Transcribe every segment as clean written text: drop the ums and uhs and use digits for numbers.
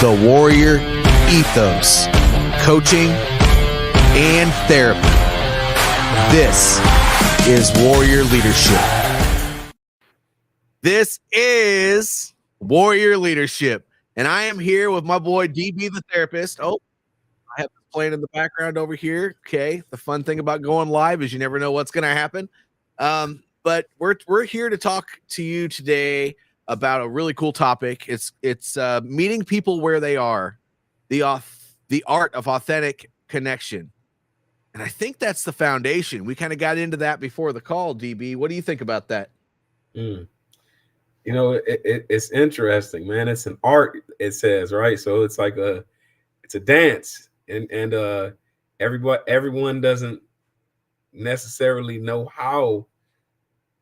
the warrior ethos, coaching, and therapy. This is Warrior Leadership. This is Warrior Leadership. And I am here with my boy DB the therapist. Oh, I have this playing in the background over here. Okay. The fun thing about going live is you never know what's going to happen. But we're here to talk to you today about a really cool topic. It's meeting people where they are, the art of authentic connection. And I think that's the foundation. We kind of got into that before the call, DB. What do you think about that? You know, it's interesting, man. It's an art, it says, right? So it's like it's a dance, and everyone doesn't necessarily know how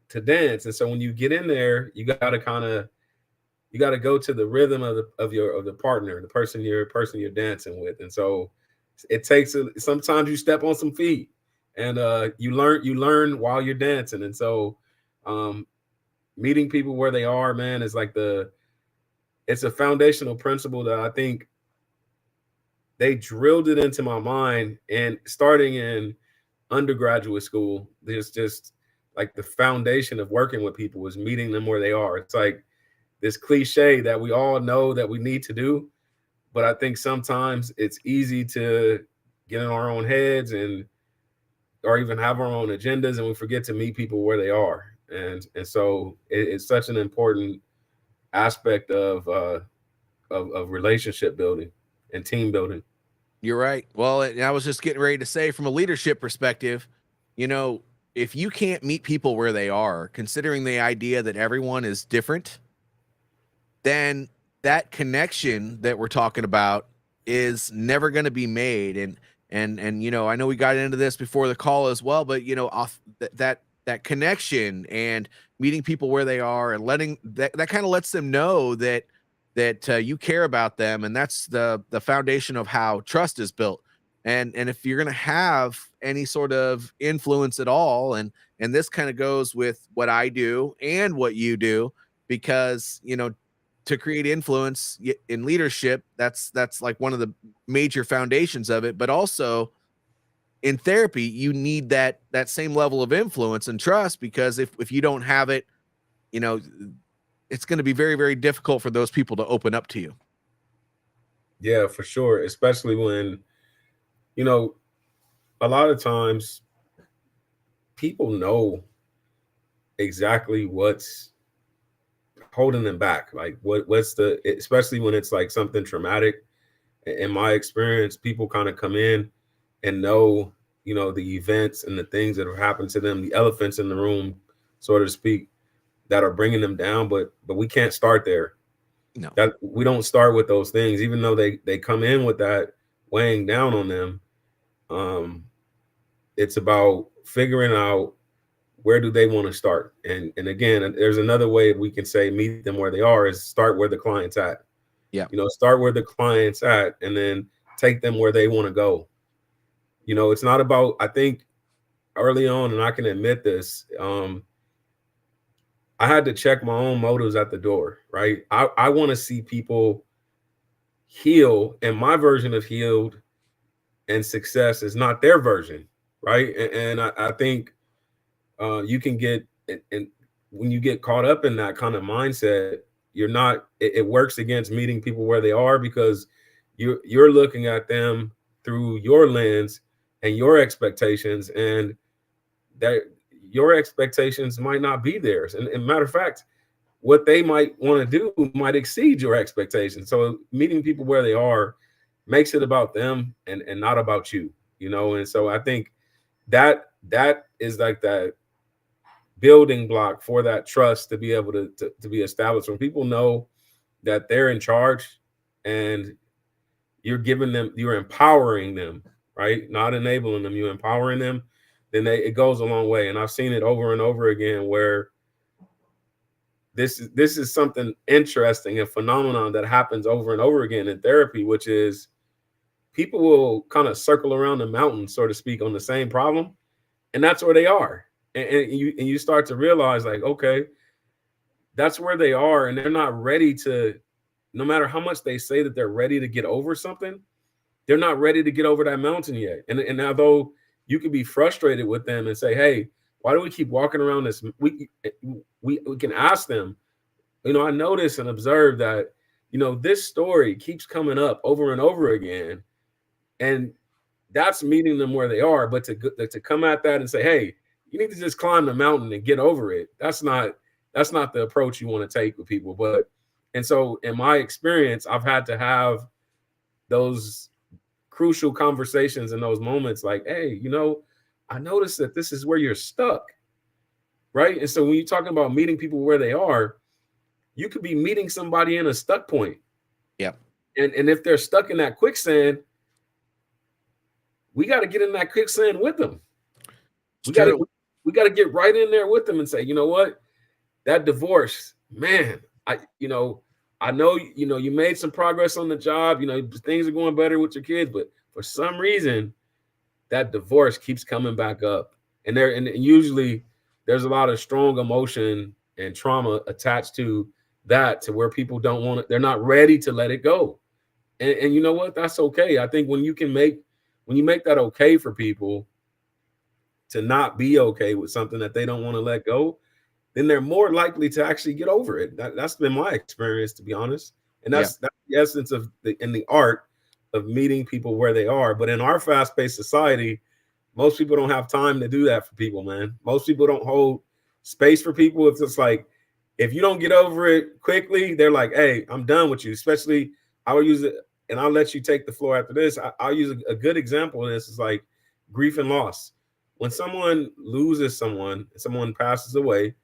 to dance. And so when you get in there, you got to go to the rhythm of the partner, the person you're dancing with. And so it takes sometimes you step on some feet, and you learn while you're dancing. And so meeting people where they are, man, is like it's a foundational principle that I think they drilled it into my mind. And starting in undergraduate school, there's just like the foundation of working with people is meeting them where they are. It's like this cliche that we all know that we need to do, but I think sometimes it's easy to get in our own heads or even have our own agendas, and we forget to meet people where they are. And so it's such an important aspect of relationship building and team building. You're right. Well, I was just getting ready to say, from a leadership perspective, you know, if you can't meet people where they are, considering the idea that everyone is different, then that connection that we're talking about is never going to be made. And you know, I know we got into this before the call as well, but you know, that connection and meeting people where they are and letting that kind of lets them know that you care about them, and that's the foundation of how trust is built. And if you're going to have any sort of influence at all, and this kind of goes with what I do and what you do, because you know, to create influence in leadership, that's like one of the major foundations of it. But also in therapy, you need that same level of influence and trust, because if you don't have it, you know, it's going to be very, very difficult for those people to open up to you. Yeah, for sure. Especially when, you know, a lot of times people know exactly what's holding them back. Like what's especially when it's like something traumatic. In my experience, people kind of come in and know, you know, the events and the things that have happened to them, the elephants in the room, so to speak, that are bringing them down. But we can't start there. No, that we don't start with those things, even though they come in with that weighing down on them. It's about figuring out where do they want to start. And again, there's another way we can say meet them where they are, is start where the client's at. Yeah. You know, start where the client's at and then take them where they want to go. You know, it's not about, I think early on, and I can admit this, I had to check my own motives at the door, right? I want to see people heal, and my version of healed and success is not their version, right? And I think you can get, and when you get caught up in that kind of mindset, you're not, it works against meeting people where they are, because you're looking at them through your lens and your expectations, and that your expectations might not be theirs. And matter of fact, what they might want to do might exceed your expectations. So meeting people where they are makes it about them and not about you, you know? And so I think that is like that building block for that trust to be able to be established. When people know that they're in charge and you're empowering them, right? Not enabling them, you're empowering them, then it goes a long way. And I've seen it over and over again, where this is something interesting, a phenomenon that happens over and over again in therapy, which is people will kind of circle around the mountain, so to speak, on the same problem, and that's where they are. And you start to realize, like, okay, that's where they are, and they're not ready to no matter how much they say that they're ready to get over something, they're not ready to get over that mountain yet. And although you could be frustrated with them and say, hey, why do we keep walking around this? We can ask them, I notice and observe that, this story keeps coming up over and over again. And that's meeting them where they are. But to come at that and say, hey, you need to just climb the mountain and get over it. That's not the approach you want to take with people. And so in my experience, I've had to have those crucial conversations in those moments like, hey, I noticed that this is where you're stuck. Right. And so when you're talking about meeting people where they are, you could be meeting somebody in a stuck point. Yeah. And if they're stuck in that quicksand, we got to get in that quicksand with them. We got to get right in there with them and say, you know what, that divorce, man, I know, you made some progress on the job, things are going better with your kids, but for some reason, that divorce keeps coming back up. And usually there's a lot of strong emotion and trauma attached to that, to where people don't want it. They're not ready to let it go. And you know what? That's okay. I think when you make that okay for people to not be okay with something that they don't want to let go, then they're more likely to actually get over it. That's been my experience, to be honest. And that's the essence of the art of meeting people where they are. But in our fast-paced society, most people don't have time to do that for people, man. Most people don't hold space for people. It's just like, if you don't get over it quickly, they're like, hey, I'm done with you. Especially, I will use it, and I'll let you take the floor after this. I'll use a good example of this is like grief and loss. When someone loses someone passes away,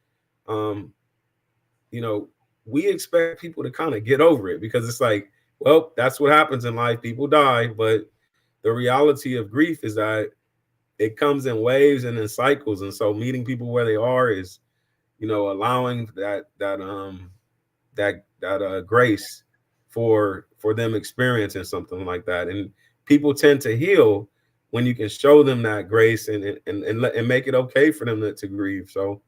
we expect people to kind of get over it, because it's like, well, that's what happens in life. People die. But the reality of grief is that it comes in waves and in cycles. And so meeting people where they are is, allowing that grace for them experiencing something like that. And people tend to heal when you can show them that grace and make it okay for them to grieve. So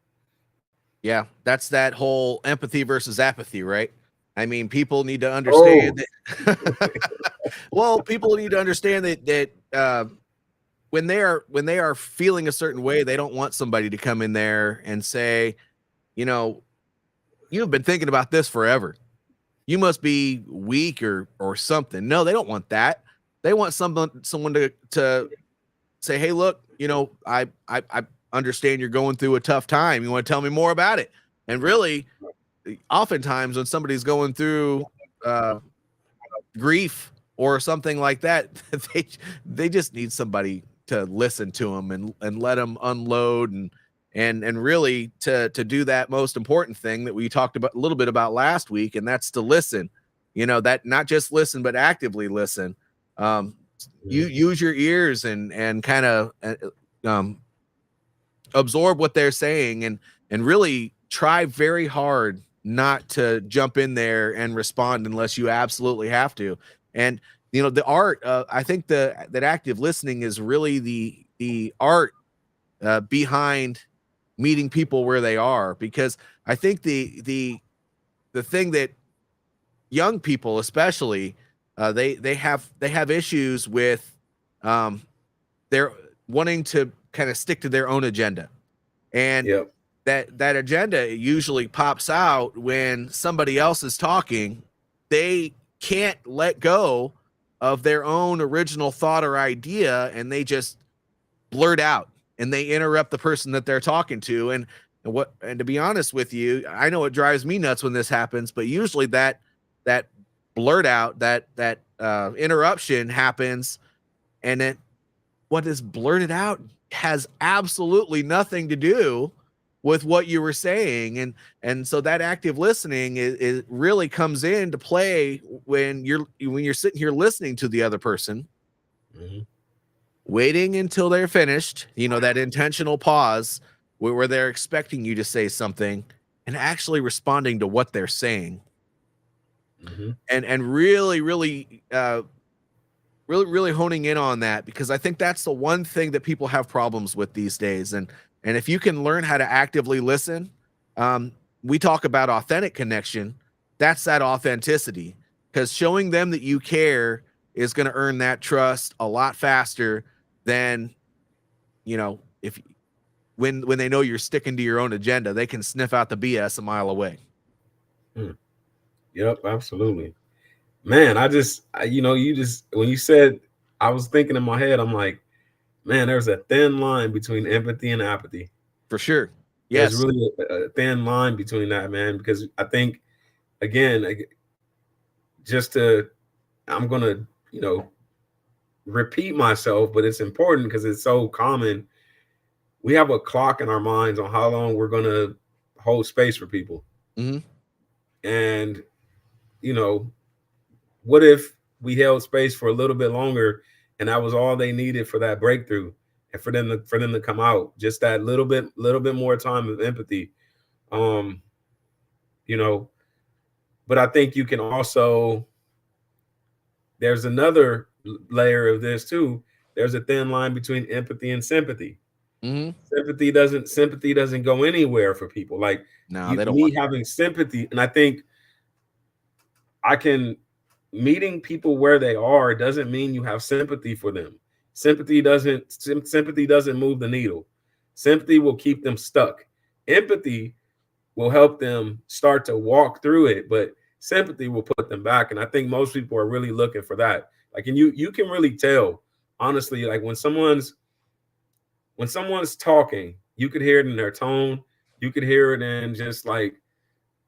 yeah, that's that whole empathy versus apathy, right? I mean, people need to understand that. Well, people need to understand that when they are feeling a certain way, they don't want somebody to come in there and say, you've been thinking about this forever. You must be weak or something. No, they don't want that. They want someone to say, hey, look, I understand you're going through a tough time. You want to tell me more about it? And really, oftentimes when somebody's going through grief or something like that, they just need somebody to listen to them and let them unload and really to do that most important thing that we talked about a little bit about last week, and that's to listen. That not just listen, but actively listen. You use your ears and kind of absorb what they're saying and really try very hard not to jump in there and respond unless you absolutely have to. And the art, I think that active listening is really the art behind meeting people where they are, because I think the thing that young people especially they have issues with, they're wanting to kind of stick to their own agenda, and that agenda usually pops out when somebody else is talking. They can't let go of their own original thought or idea, and they just blurt out and they interrupt the person that they're talking to. And to be honest with you, I know it drives me nuts when this happens, but usually that blurt out, that interruption happens, and it what is blurted out has absolutely nothing to do with what you were saying. And so that active listening is really comes into play when you're sitting here listening to the other person, waiting until they're finished, that intentional pause where they're expecting you to say something, and actually responding to what they're saying. And really honing in on that, because I think that's the one thing that people have problems with these days. And if you can learn how to actively listen, we talk about authentic connection. That's that authenticity. because showing them that you care is going to earn that trust a lot faster than, if when they know you're sticking to your own agenda, they can sniff out the BS a mile away. Yep, absolutely. Man, you just, when you said, I was thinking in my head, I'm like, man, there's a thin line between empathy and apathy. For sure. There's Yes. really a thin line between that, man, because I think, again, I'm going to, repeat myself, but it's important because it's so common. We have a clock in our minds on how long we're going to hold space for people. Mm-hmm. And, what if we held space for a little bit longer and that was all they needed for that breakthrough and for them to come out, just that little bit more time of empathy. But I think you can also, there's another layer of this too. There's a thin line between empathy and sympathy. Mm-hmm. Sympathy doesn't go anywhere for people. Like No, they don't want having sympathy, and I think meeting people where they are doesn't mean you have sympathy for them. Sympathy doesn't move the needle. Sympathy will keep them stuck. Empathy will help them start to walk through it, but sympathy will put them back. And I think most people are really looking for that. Like, and you can really tell, honestly, like when someone's talking, you could hear it in their tone, you could hear it in just like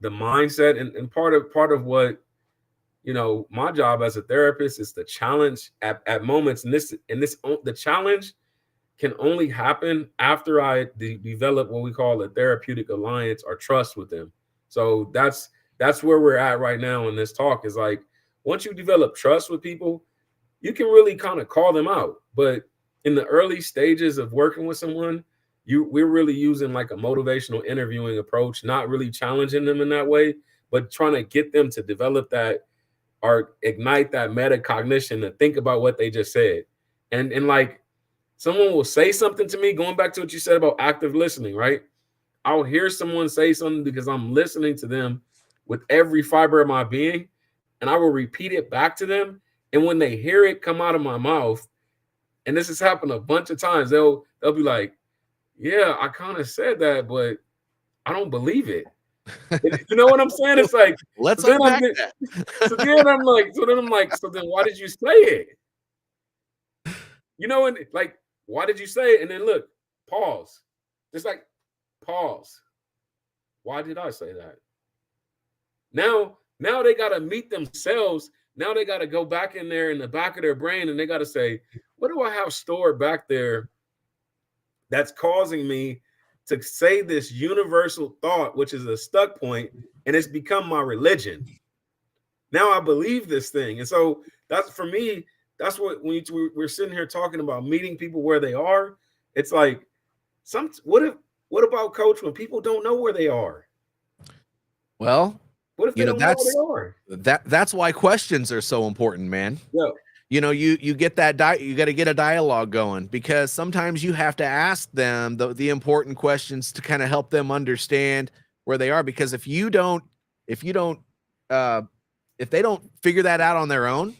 the mindset. And part of what, my job as a therapist is the challenge at moments. And the challenge can only happen after I develop what we call a therapeutic alliance or trust with them. So that's where we're at right now in this talk, is like, once you develop trust with people, you can really kind of call them out. But in the early stages of working with someone, we're really using like a motivational interviewing approach, not really challenging them in that way, but trying to get them to develop that or ignite that metacognition to think about what they just said. And like, someone will say something to me, going back to what you said about active listening, right? I'll hear someone say something because I'm listening to them with every fiber of my being, and I will repeat it back to them. And when they hear it come out of my mouth, and this has happened a bunch of times, they'll be like, yeah, I kind of said that, but I don't believe it. You know what I'm saying? It's like, let's so unpack that. so then I'm like, so then why did you say it? And like, why did you say it? And then look, pause. Just like, pause. Why did I say that? Now they got to meet themselves. Now they got to go back in there in the back of their brain, and they got to say, what do I have stored back there that's causing me to say this universal thought, which is a stuck point, and it's become my religion. Now I believe this thing. And so that's, for me, that's what, when we're sitting here talking about meeting people where they are, it's like, what about, Coach, when people don't know where they are? Well, what if they don't know where they are? That's why questions are so important, man. Yeah. You get that you got to get a dialogue going, because sometimes you have to ask them the important questions to kind of help them understand where they are. Because if they don't figure that out on their own,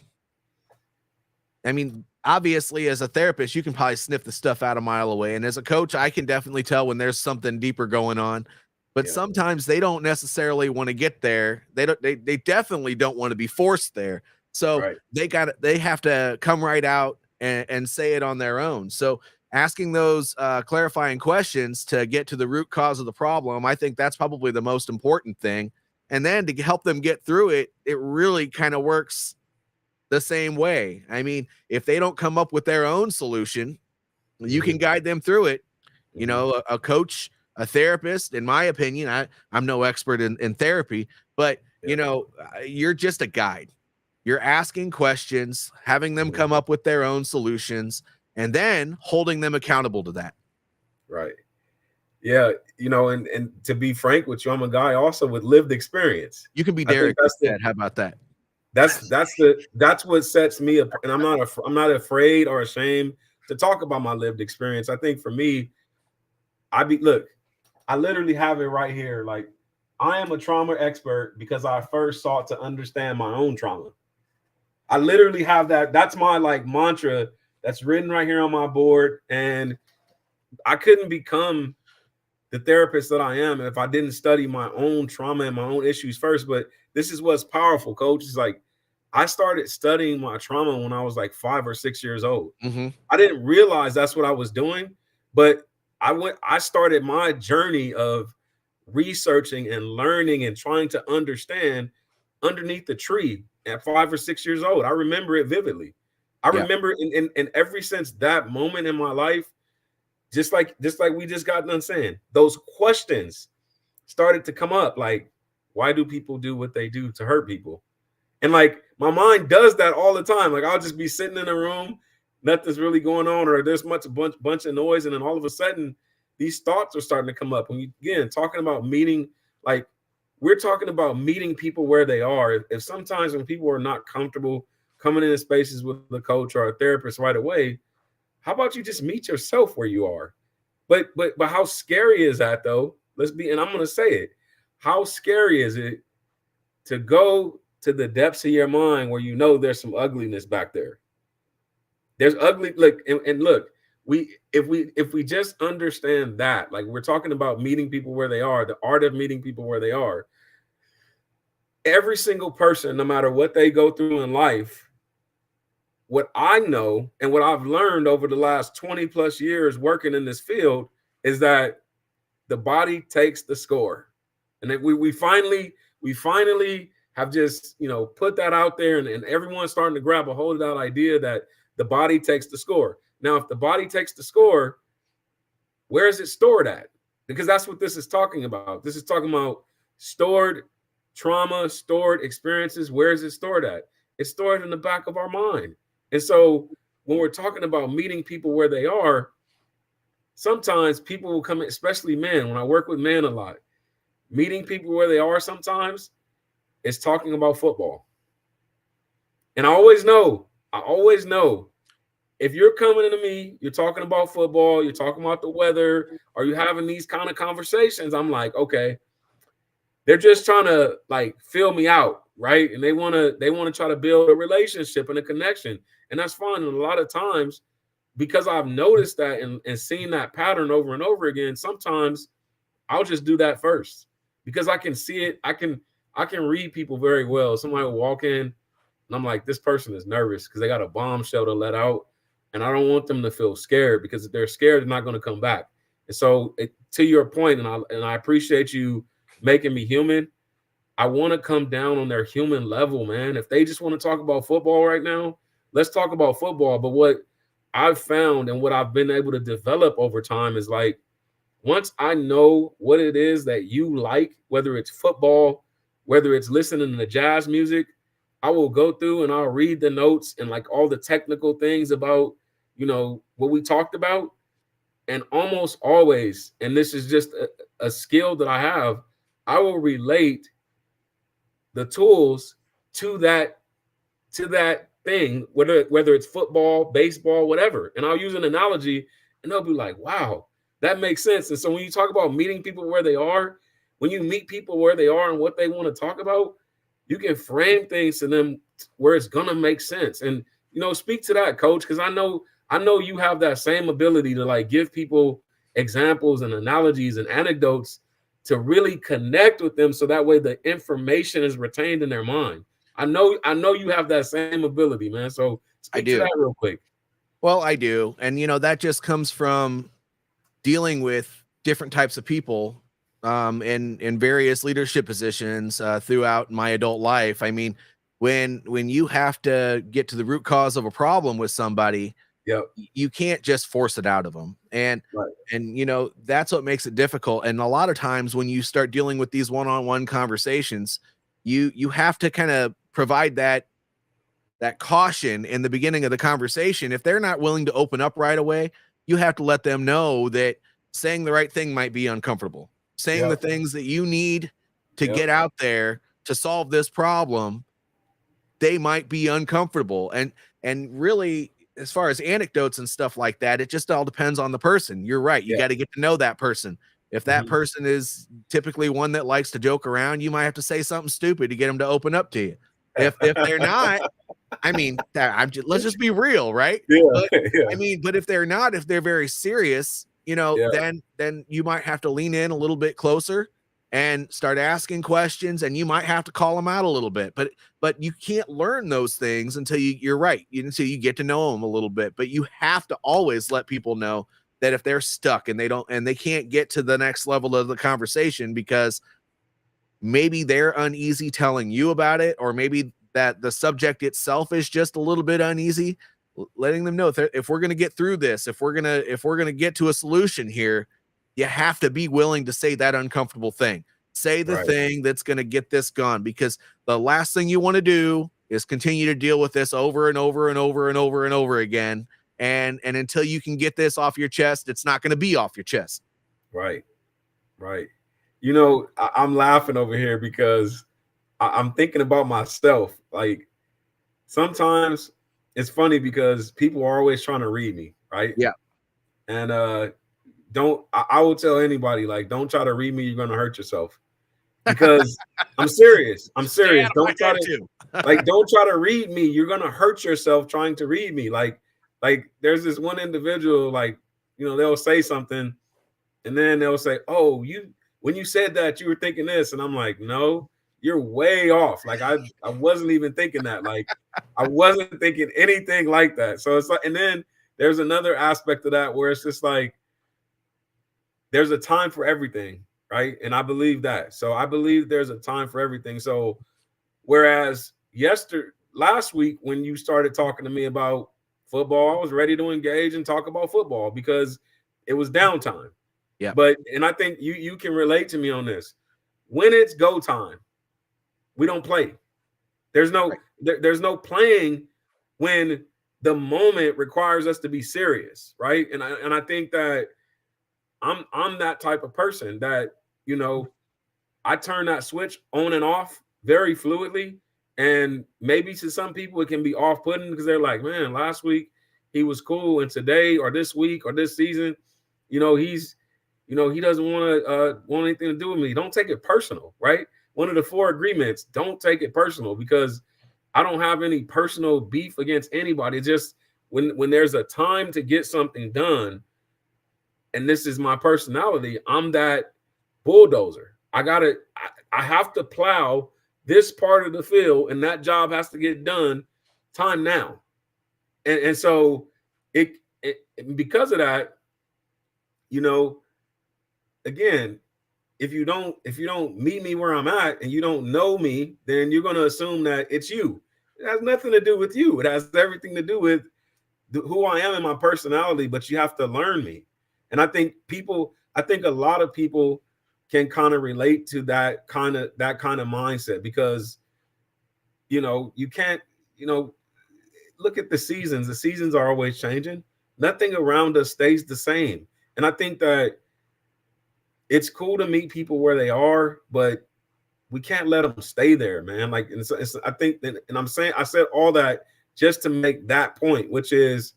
I mean, obviously as a therapist, you can probably sniff the stuff out a mile away. And as a coach, I can definitely tell when there's something deeper going on. But sometimes they don't necessarily want to get there. They definitely don't want to be forced there. So they have to come right out and say it on their own. So asking those clarifying questions to get to the root cause of the problem, I think that's probably the most important thing. And then to help them get through it, it really kind of works the same way. I mean, if they don't come up with their own solution, you can guide them through it. A coach, a therapist, in my opinion, I'm no expert in therapy, but you're just a guide. You're asking questions, having them come up with their own solutions, and then holding them accountable to that. Right. Yeah. And to be frank with you, I'm a guy also with lived experience. You can be Derek. How about that? That's what sets me apart. And I'm not afraid or ashamed to talk about my lived experience. I think for me, I literally have it right here. Like, I am a trauma expert because I first sought to understand my own trauma. I literally have that. That's my like mantra that's written right here on my board. And I couldn't become the therapist that I am if I didn't study my own trauma and my own issues first. But this is what's powerful, coach. Is like I started studying my trauma when I was like 5 or 6 years old. Mm-hmm. I didn't realize that's what I was doing, but I started my journey of researching and learning and trying to understand underneath the tree at 5 or 6 years old. I remember it vividly. I Yeah. remember in every since that moment in my life, just like we just got done saying, those questions started to come up. Like, why do people do what they do to hurt people? And like my mind does that all the time. Like I'll just be sitting in a room, nothing's really going on, or there's bunch of noise, and then all of a sudden these thoughts are starting to come up. When you again talking about meeting, like we're talking about meeting people where they are. If sometimes when people are not comfortable coming into spaces with a coach or a therapist right away, how about you just meet yourself where you are? But how scary is that though? And I'm gonna say it. How scary is it to go to the depths of your mind where you know there's some ugliness back there? There's ugly, look, and look, if we just understand that, like we're talking about meeting people where they are, the art of meeting people where they are. Every single person, no matter what they go through in life, what I know and what I've learned over the last 20 plus years working in this field is that the body takes the score. And that we finally have just, put that out there, and everyone's starting to grab a hold of that idea that the body takes the score. Now, if the body takes the score, where is it stored at? Because that's what this is talking about. This is talking about stored trauma, stored experiences. Where is it stored at? It's stored in the back of our mind. And so when we're talking about meeting people where they are, sometimes people will come in, especially men. When I work with men a lot, meeting people where they are sometimes is talking about football. And I always know, if you're coming to me, you're talking about football, you're talking about the weather, are you having these kind of conversations? I'm like, okay, they're just trying to like fill me out, right? And they want to try to build a relationship and a connection. And that's fine. And a lot of times, because I've noticed that and seen that pattern over and over again, sometimes I'll just do that first because I can see it. I can read people very well. Somebody will walk in and I'm like, this person is nervous because they got a bombshell to let out. And I don't want them to feel scared, because if they're scared, they're not going to come back. And so to your point, and I appreciate you making me human. I want to come down on their human level, man. If they just want to talk about football right now, let's talk about football. But what I've found and what I've been able to develop over time is like, once I know what it is that you like, whether it's football, whether it's listening to jazz music, I will go through and I'll read the notes and like all the technical things about, what we talked about. And almost always, and this is just a skill that I have, I will relate the tools to that thing, whether it's football, baseball, whatever. And I'll use an analogy and they'll be like, wow, that makes sense. And so when you talk about meeting people where they are, when you meet people where they are and what they want to talk about, you can frame things to them where it's gonna make sense. And speak to that, coach, because I know you have that same ability to like give people examples and analogies and anecdotes to really connect with them, so that way the information is retained in their mind. I know you have that same ability, man. So speak to that real quick. Well, I do. And that just comes from dealing with different types of people in various leadership positions throughout my adult life. I mean, when you have to get to the root cause of a problem with somebody, yep, you can't just force it out of them. And right. And that's what makes it difficult. And a lot of times when you start dealing with these one-on-one conversations, you have to kind of provide that caution in the beginning of the conversation. If they're not willing to open up right away, you have to let them know that saying the right thing might be uncomfortable. Saying the things that you need to get out there to solve this problem, they might be uncomfortable. And really, as far as anecdotes and stuff like that, it just all depends on the person. You're right. You got to get to know that person. If that person is typically one that likes to joke around, you might have to say something stupid to get them to open up to you. If they're not, I mean, let's just be real, right? Yeah, But yeah, I mean, but if they're not, if they're very serious, yeah, then you might have to lean in a little bit closer and start asking questions, and you might have to call them out a little bit. But you can't learn those things until you're right, until you get to know them a little bit. But you have to always let people know that if they're stuck and they can't get to the next level of the conversation because maybe they're uneasy telling you about it, or maybe that the subject itself is just a little bit uneasy, letting them know if we're going to get through this, if we're going to get to a solution here, you have to be willing to say that uncomfortable thing. Say the right, thing that's going to get this gone, because the last thing you want to do is continue to deal with this over and over and over and over and over again. And until you can get this off your chest, it's not going to be off your chest. right, right. I'm laughing over here because I'm thinking about myself. Like sometimes it's funny because people are always trying to read me, right? Yeah. And I will tell anybody, like, don't try to read me, you're gonna hurt yourself. Because I'm serious. I'm Stay serious. out of my head too. Don't try to read me. You're gonna hurt yourself trying to read me. Like there's this one individual, like, they'll say something and then they'll say, "Oh, when you said that, you were thinking this." And I'm like, "No, you're way off. Like I wasn't even thinking that. Like I wasn't thinking anything like that." So it's like, and then there's another aspect of that where it's just like there's a time for everything, right? And I believe that. So I believe there's a time for everything. So whereas last week when you started talking to me about football, I was ready to engage and talk about football because it was downtime. Yeah. And I think you can relate to me on this. When it's go time, we don't play. There's no playing when the moment requires us to be serious, right? And I think that I'm that type of person that, I turn that switch on and off very fluidly. And maybe to some people it can be off-putting because they're like, man, last week he was cool, and today or this week or this season, he's he doesn't want anything to do with me. Don't take it personal, right? One of the 4 agreements, don't take it personal, because I don't have any personal beef against anybody. It's just when there's a time to get something done, and this is my personality, I'm that bulldozer. I have to plow this part of the field, and that job has to get done time now. And so it because of that, again, if you don't meet me where I'm at and you don't know me, then you're going to assume that it's you. It has nothing to do with you. It has everything to do with who I am and my personality, but you have to learn me. And I think a lot of people can kind of relate to that kind of mindset, because you can't, look at the seasons. The seasons are always changing. Nothing around us stays the same. And I think that it's cool to meet people where they are, but we can't let them stay there, man. Like, I think that, and I said all that just to make that point, which is,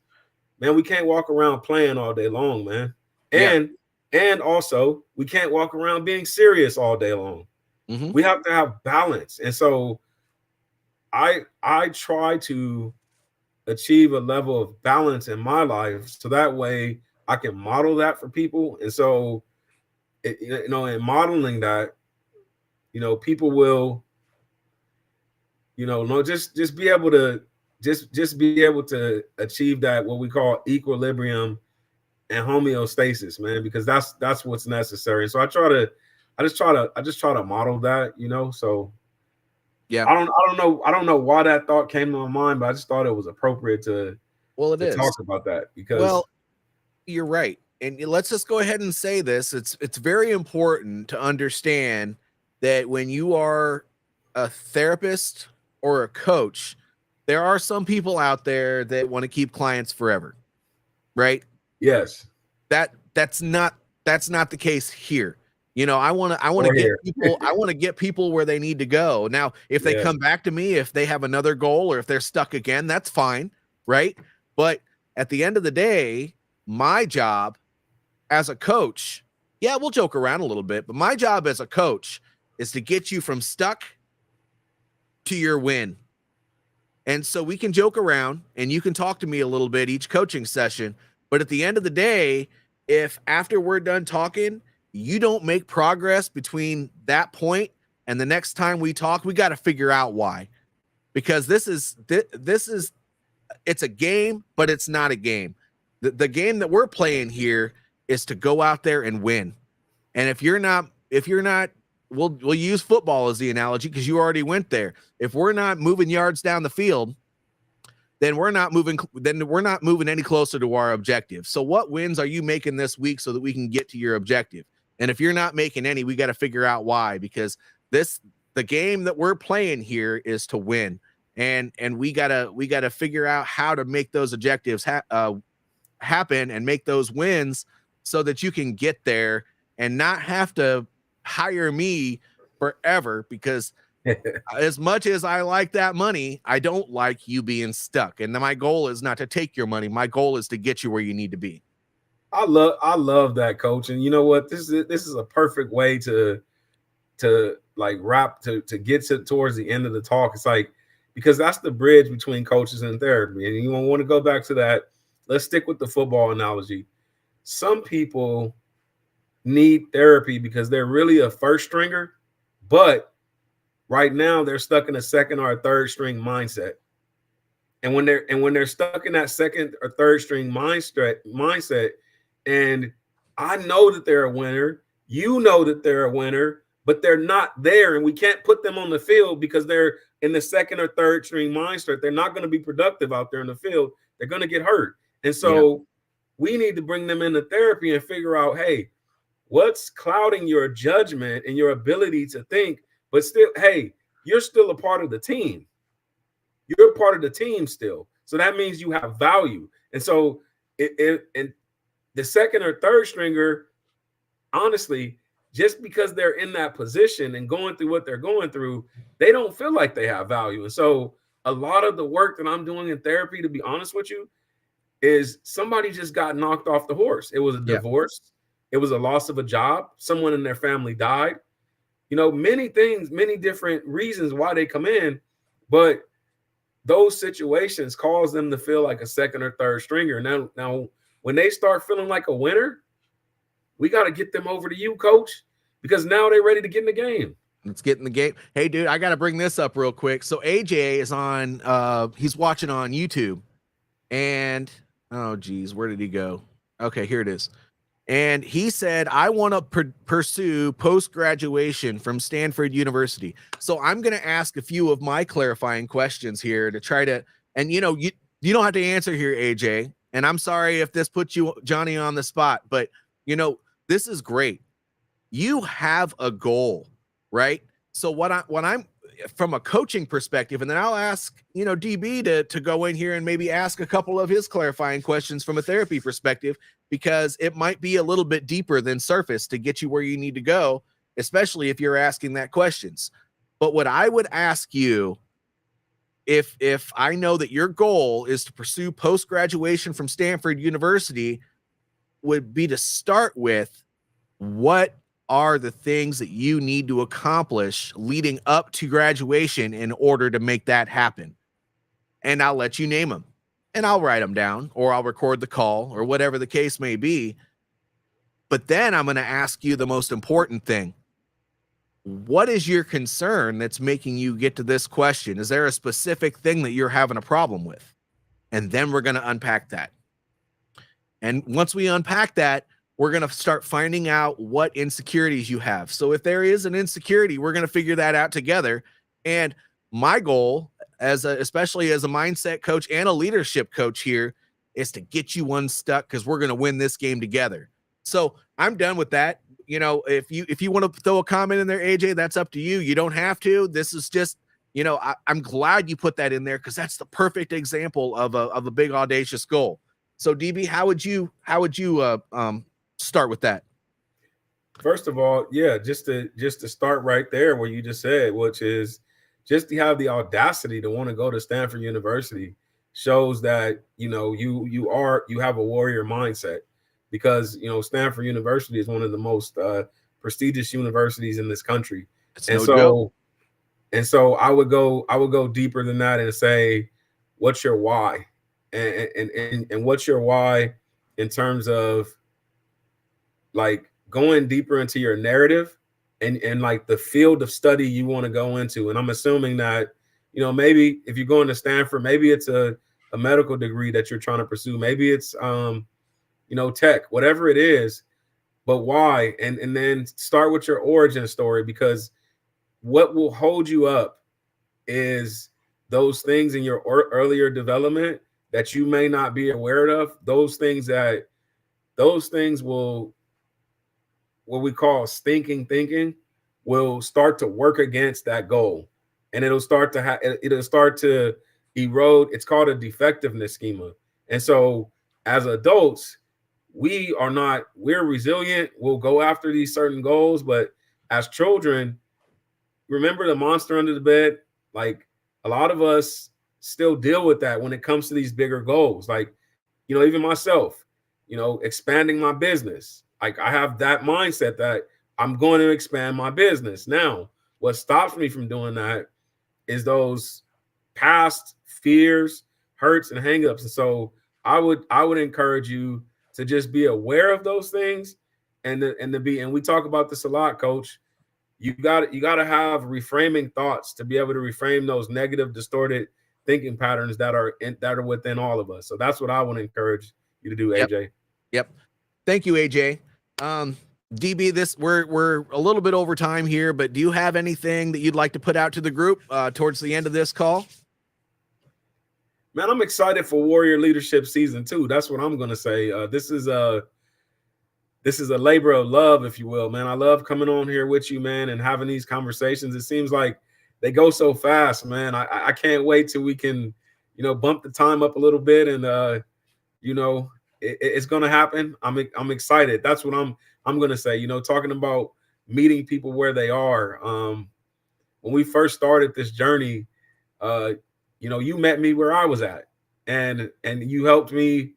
man, we can't walk around playing all day long, man. And also we can't walk around being serious all day long. Mm-hmm. We have to have balance. And so I try to achieve a level of balance in my life so that way I can model that for people. And so, in modeling that, people will, just be able to just be able to achieve that, what we call equilibrium and homeostasis, man, because that's what's necessary. So I just try to model that, so Yeah. I don't know why that thought came to my mind, but I just thought it was appropriate to talk about that, because well, you're right. And let's just go ahead and say this. It's very important to understand that when you are a therapist or a coach, there are some people out there that want to keep clients forever. Right? yes, That's not the case here. I want to get people where they need to go. Now, if they come back to me, if they have another goal, or if they're stuck again, that's fine, right? But at the end of the day, my job as a coach, yeah, we'll joke around a little bit, but my job as a coach is to get you from stuck to your win. And so we can joke around and you can talk to me a little bit each coaching session. But at the end of the day, if after we're done talking, you don't make progress between that point and the next time we talk, we got to figure out why. Because this is it's a game, but it's not a game. The game that we're playing here is to go out there and win. And if you're not, we'll use football as the analogy because you already went there. If we're not moving yards down the field, then we're not moving any closer to our objective. So what wins are you making this week so that we can get to your objective? And if you're not making any, we got to figure out why, because the game that we're playing here is to win. And we gotta figure out how to make those objectives happen and make those wins so that you can get there and not have to hire me forever, because as much as I like that money, I don't like you being stuck. And my goal is not to take your money. My goal is to get you where you need to be. I love that, coach. And you know what? This is a perfect way to like wrap to get towards the end of the talk. It's like, because that's the bridge between coaches and therapy. And you want to go back to that. Let's stick with the football analogy. Some people need therapy because they're really a first stringer, but right now they're stuck in a second or a third string mindset. And when they're stuck in that second or third string mindset, and I know that they're a winner, you know that they're a winner, but they're not there, and we can't put them on the field because they're in the second or third string mindset. They're not going to be productive out there in the field. They're going to get hurt. And so we need to bring them into therapy and figure out, hey, what's clouding your judgment and your ability to think, but still, hey, you're still a part of the team. You're a part of the team still. So that means you have value. And so and the second or third stringer, honestly, just because they're in that position and going through what they're going through, they don't feel like they have value. And so a lot of the work that I'm doing in therapy, to be honest with you, is somebody just got knocked off the horse. It was a divorce. It was a loss of a job. Someone in their family died. You know, many things, many different reasons why they come in, but those situations cause them to feel like a second or third stringer. Now, when they start feeling like a winner, we got to get them over to you, coach, because now they're ready to get in the game. Let's get in the game. Hey, dude, I got to bring this up real quick. So AJ is on, he's watching on YouTube, and oh geez, where did he go? Okay, here it is. And he said, I want to pursue post-graduation from Stanford University. So I'm going to ask a few of my clarifying questions here to try to, and you don't have to answer here, AJ. And I'm sorry if this puts you, Johnny, on the spot, but this is great. You have a goal, right? So what I'm from a coaching perspective, and then I'll ask, DB to go in here and maybe ask a couple of his clarifying questions from a therapy perspective, because it might be a little bit deeper than surface to get you where you need to go, especially if you're asking that questions. But what I would ask you, if I know that your goal is to pursue post-graduation from Stanford University, would be to start with, what are the things that you need to accomplish leading up to graduation in order to make that happen? And I'll let you name them, and I'll write them down, or I'll record the call, or whatever the case may be. But then I'm going to ask you the most important thing. What is your concern that's making you get to this question? Is there a specific thing that you're having a problem with? And then we're going to unpack that. And once we unpack that, we're going to start finding out what insecurities you have. So if there is an insecurity, we're going to figure that out together. And my goal, especially as a mindset coach and a leadership coach here, is to get you unstuck, because we're going to win this game together. So I'm done with that. If you want to throw a comment in there, AJ, that's up to you. You don't have to. This is just, I'm glad you put that in there, because that's the perfect example of a big audacious goal. So DB, how would you start with that? First of all, just to start right there where you just said, which is just to have the audacity to want to go to Stanford University, shows that you have a warrior mindset, because Stanford University is one of the most prestigious universities in this country. And so I would go deeper than that and say, what's your why, and what's your why in terms of like going deeper into your narrative and like the field of study you want to go into. And I'm assuming that, you know, maybe if you're going to Stanford, maybe it's a medical degree that you're trying to pursue. Maybe it's you know, tech, whatever it is, but why? And then start with your origin story, because what will hold you up is those things in your earlier development that you may not be aware of. Those things will, what we call stinking thinking, will start to work against that goal, and it'll start to erode. It's called a defectiveness schema. And so as adults, we're resilient, we'll go after these certain goals, but as children, remember the monster under the bed. Like, a lot of us still deal with that when it comes to these bigger goals. Like, you know, even myself, you know, expanding my business. Like, I have that mindset that I'm going to expand my business. Now, what stops me from doing that is those past fears, hurts, and hangups. And so I would encourage you to just be aware of those things, and we talk about this a lot, Coach. You got to have reframing thoughts to be able to reframe those negative, distorted thinking patterns that are within all of us. So that's what I want to encourage you to do, AJ. Yep. Thank you, AJ. DB, we're a little bit over time here, but do you have anything that you'd like to put out to the group towards the end of this call? Man, I'm excited for Warrior Leadership Season 2. That's what I'm going to say. This is a labor of love, if you will, man. I love coming on here with you, man, and having these conversations. It seems like they go so fast, man. I can't wait till we can, you know, bump the time up a little bit, and you know, it's going to happen. I'm excited. That's what I'm going to say. You know, talking about meeting people where they are. When we first started this journey, you know, you met me where I was at, and you helped me,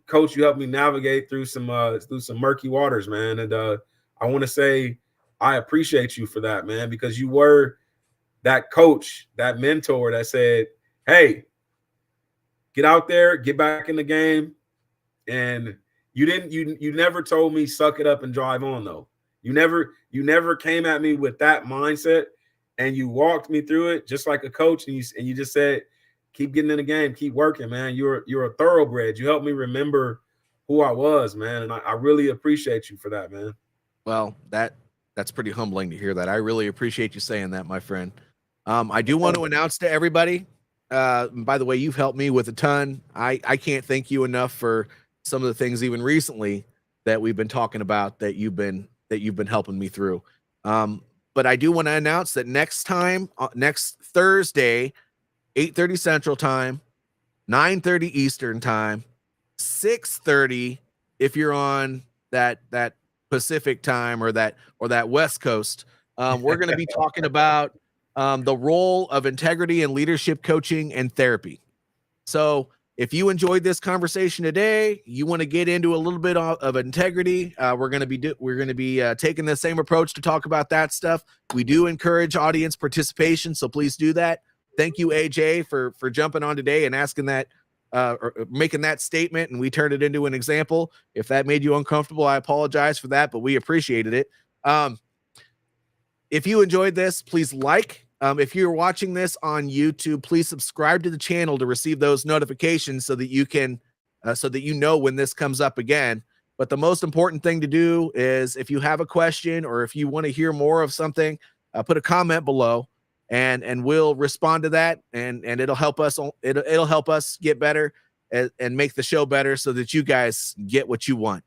coach. You helped me navigate through some murky waters, man. And I want to say I appreciate you for that, man, because you were that coach, that mentor that said, "Hey, get out there, get back in the game." And you never told me suck it up and drive on, though. You never came at me with that mindset, and you walked me through it just like a coach. And you just said, keep getting in the game, keep working, man. You're a thoroughbred. You helped me remember who I was, man. And I really appreciate you for that, man. Well, that's pretty humbling to hear that. I really appreciate you saying that, my friend. I do want to announce to everybody, by the way, you've helped me with a ton. I can't thank you enough for some of the things even recently that we've been talking about that you've been helping me through. But I do want to announce that next Thursday, 8:30 Central Time, 9:30 Eastern Time, 6:30 if you're on that Pacific time or that West Coast. We're going to be talking about the role of integrity in leadership coaching and therapy. So if you enjoyed this conversation today, you want to get into a little bit of integrity, we're going to be taking the same approach to talk about that stuff. We do encourage audience participation, so please do that. Thank you, AJ, for jumping on today and asking that, or making that statement, and we turned it into an example. If that made you uncomfortable, I apologize for that, but we appreciated it. If you enjoyed this, please like. If you're watching this on YouTube, please subscribe to the channel to receive those notifications so that you can, so that you know when this comes up again. But the most important thing to do is, if you have a question or if you want to hear more of something, put a comment below, and we'll respond to that, and it'll help us. It'll help us get better and make the show better so that you guys get what you want.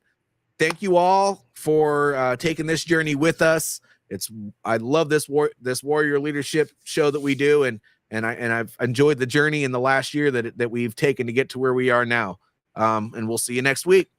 Thank you all for taking this journey with us. I love this warrior leadership show that we do, and I've enjoyed the journey in the last year that we've taken to get to where we are now. And we'll see you next week.